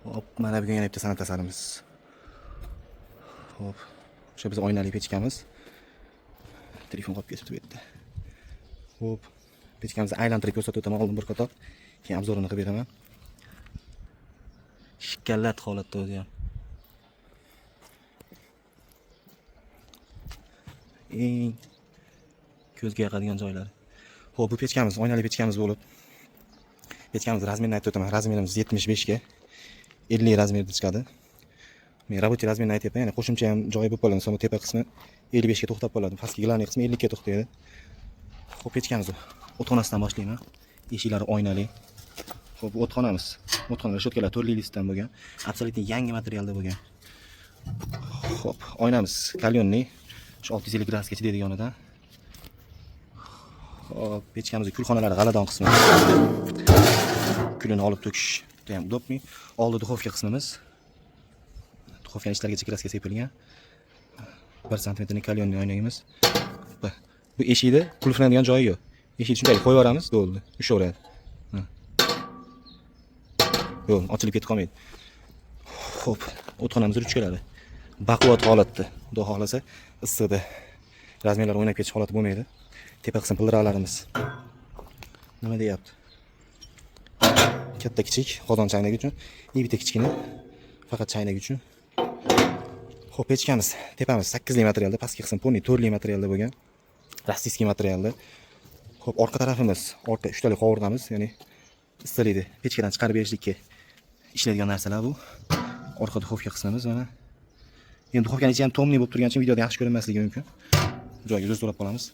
Hop, mana bugun yana bitta san'at asarimiz. Hop. O'sha biz oynali pechkamiz. Telefon qolib ketibdi bu yerda. Hop. Pechkamizni aylantirib ko'rsatib o'taman oldin bir qator. Keyin obzorini qilib beraman. Shikkallat holatda o'zi ham. Eng ko'zga yoqadigan joylari. Hop, bu pechkamiz oynali pechkamiz bo'lib. Pechkamiz razmerini aytib o'taman. Razmerimiz 75 ga 50 razmerda chiqadi. Men rabochiy razmerini aytyapman. Ya'ni qo'shimcha ham joyi bo'lib qoladi. So'ng tepa qismi 55 ga to'xtab qoladi. Pastki glavniy qismi 50 ga to'xtaydi. Xo'p, pechkamizni o'txonasidan boshlayman. Eshiklari oynali. Xo'p, o'txonamiz. O'txonalar shotkalar turli listdan bo'lgan. Absolutni yangi materialda bo'lgan. Xo'p, oynamiz kalyonli. Shu 650 gradusga chidaydiganidan. Xo'p, pechkamizning kulxonalari g'aladon qismi. Kulini olib to'kish juda ham udobmi. Oldi duxovka qismimiz. Duxovkaning ichlarigacha kraska sepilgan. 1 sm ning kalyonli oynagimiz. Bu eshikda qulflanadigan joyi yo'q. Eshikni shunday qo'yib yuboramiz, bo'ldi. Ushaveradi. Yo'q, ochilib ketib qolmaydi. Xo'p, o'txonamiz ruchkalari. Baquvvat holatda. Xudo xolasa, issiqda razmerlar o'ynab ketish holati bo'lmaydi. Tepa qism pildiroqlarimiz. Nima deyapti? Katta kichik qozon chaynak uchun, bitta kichkina faqat chaynak uchun. Xo'p, pechkamiz, tepamiz 8 li materialda, pastki qism poni 4 li materialda bo'lgan. Rossiyskiy materialda. Xo'p, orqa tarafimiz, orqa 3 tali qovurnamiz, ya'ni issiqlikni pechkadan chiqarib berishlikka ishlaydigan narsalar bu. Orqa duxovka qismimiz mana. Endi duxovkaning ichi ham tomli bo'lib turgani uchun videoda yaxshi ko'rinmasligi mumkin. Joyiga o'z so'rab qolamiz.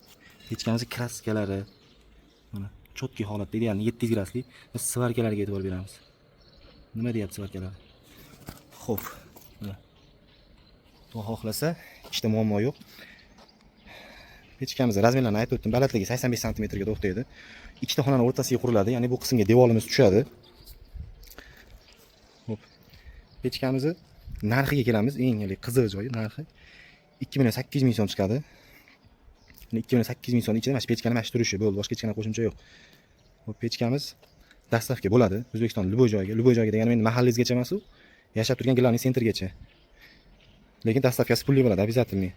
Pechkamizning kraskalari mana chotki holatda, ideal 700 gradusli. Biz svarkalarga e'tibor beramiz. Nima deyapti svarkalar? Xo'p, mana. Xudo xohlasa, ishda muammo yo'q. Pechkamizning razmerlarini aytib o'tdim. Balandligi 85 sm ga to'xtaydi. Ikkita xonaning o'rtasiga quriladi, ya'ni bu qismga devorimiz tushadi. Xo'p. Pechkamizni narxiga kelamiz. Eng qiziq joyi narxi 2,8 million so'm chiqadi. 2,8 million so'm ichida mana shu pechkani mana shu turishi bo'ldi. Boshqa hech qanaqa qo'shimcha yo'q. Xo'p, pechkamiz dastavka bo'ladi. O'zbekiston Luboy joyiga degani men mahallangizgacha emas u, yashab turgan glavniy sentrgacha. Lekin dastavkasi pulli bo'ladi, обязательный.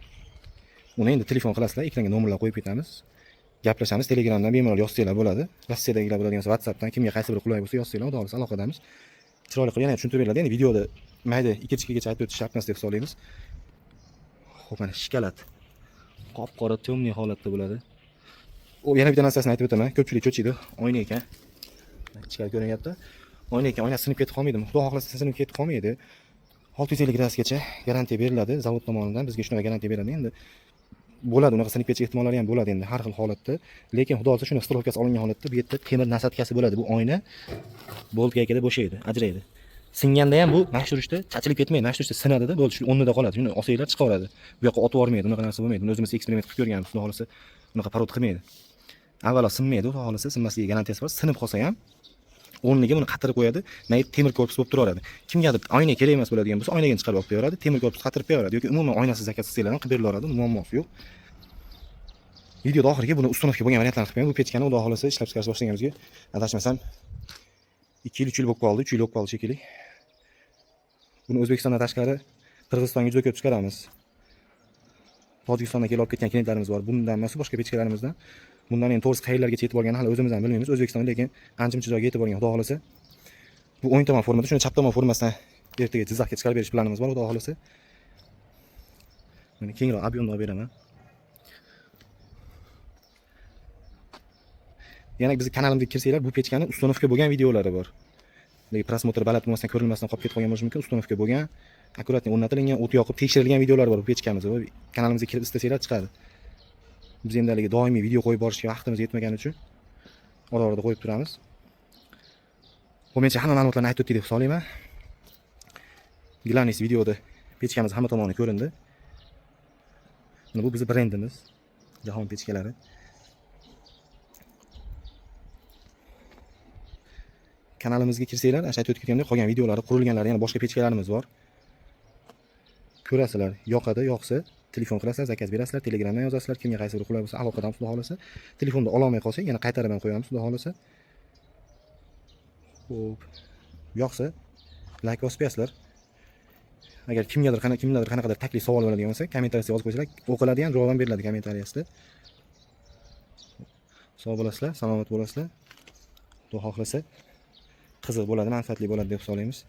Uni endi telefon qilasizlar, ekranga nomerlar qo'yib ketamiz. Gaplashamiz, Telegramdan bemalol yozsanglar bo'ladi. Rossiyadagilar bo'ladigan bo'lsa WhatsAppdan kimga qaysi biri qulay bo'lsa yozsanglar, xudo xohlasa aloqadamiz. Chiroyli qilib yana tushuntirib beriladi. Endi videoda mayda 2-gacha aytib o'tish shart emas deb hisoblaymiz. Xo'p, mana shikalat. Qop-qora temniy holatda bo'ladi. O yana bitta narsasini aytib o'taman. Ko'pchilik cho'chiydi. Oyna ekan. Ichkari ko'rinyapti. Oyna ekan, oyna sinib ketib qolmaydimi? Xudo xohlasa sinib ketib qolmaydi. 650 gradusgacha garantiya beriladi zavod tomonidan. Bizga shunaqa garantiya beradi. Endi bo'ladi, unaqa sinib ketish ehtimolari ham bo'ladi endi har xil holatda. Lekin xudo xolasa shuni strovkasi olingan holatda bu yerda temir nasatkasi bo'ladi. Bu oyna bolt gaykada bo'shaydi, ajraydi. Singanda ham bu mashturishda chachilib ketmaydi. Mashturishda sinadi-da, bo'ldi, shu o'rnida qoladi. Shuni olsanglar chiqaveradi. Bu yoqqa otib yormaydi, unaqa narsa bo'lmaydi. Buni o'zimiz eksperiment qilib ko'rganmiz. Xudo xolasa unaqa parod qilmaydi. Avvalo sinmaydi, xudo xolasa sinmasligiga garantiyasi bor. Sinib qolsa ham o'rniga buni qatirib qo'yadi. Mayt temir korpus bo'lib turaveradi. Kimgadir oyna kerak emas bo'ladigan bo'lsa, oynaga chiqarib olib qo'yaveradi, temir korpus qatirib qo'yaveradi yoki umuman oynasiz zakaz qilsanglar ham qilib berilaveradi, muammosi yo'q. Videoda oxiriga buni ustunovka bo'lgan variantlarni qilib qo'yaman. Bu pechkani xudo xolasa ishlab chiqarish boshlaganimizga adashmasam 2 yil, 3 yil bo'lib qoldi, 3 yil bo'lib qoldi shekilli. Buni O'zbekistondan tashqari Qirg'izistonga juda ko'p chiqaramiz. Tojikistondan kelib olib ketgan klientlarimiz bor. Bundan emas, boshqa pechkalarimizdan. Bundan endi to'g'risi qayerlargacha yetib borganini hali o'zimiz ham bilmaymiz. O'zbekistonda lekin ancha-muncha joyga yetib borgan, xudo xolasa. Bu o'ng tomon formada, shuni chap tomon formasidan ertaga Jizzaxga chiqarib berish planimiz bor, xudo xolasa. Mana kengroq ob'yomda olib beraman. Yana bizning kanalimizga kirsanglar, bu pechkani ustunovka bo'lgan videolari bor. Lekin prosmotr baland bo'lmasdan ko'rilmasdan qolib ketib qolgan bo'lishi mumkin. Ustunovka bo'lgan, akkuratni o'rnatilgan, o't yoqib tekshirilgan videolar bor bu pechkamizda. Kanalimizga kirib istasanglar chiqadi. Biz endi haliga doimiy video qo'yib borishga vaqtimiz yetmagani uchun ora-orada qo'yib turamiz. Bu mencha hamma ma'lumotlarni aytib o'tdik deb hisoblayman. Glavniy videoda pechkamiz hamma tomoni ko'rindi. Mana bu bizning brendimiz, Jahon pechkalari. Kanalimizga kirsanglar, aytib o'tib ketgandek qolgan videolari, qurilganlari, yana boshqa pechkalarimiz bor. Ko'rasizlar, yoqadi, yoqsa telefon qilasizlar, zakaz berasizlar, Telegramdan yozasizlar, kimga qaysi biri qulay bo'lsa aloqadamiz, xudo xolasa. Telefonda ola olmay qolsak, yana qaytarib ham qo'yamiz, xudo xolasa. Xo'p. Yoqsa like bosib qo'yasizlar. Agar kimgadir qanaqadir taklif savol bo'ladigan bo'lsa, kommentariyasiga yozib qo'ysalar, o'qiladi ham, javob ham beriladi kommentariyasida. Sog' bo'lasizlar, salomat bo'lasizlar. Xudo xohlasa qiziq bo'ladi, manfaatli bo'ladi deb hisoblaymiz.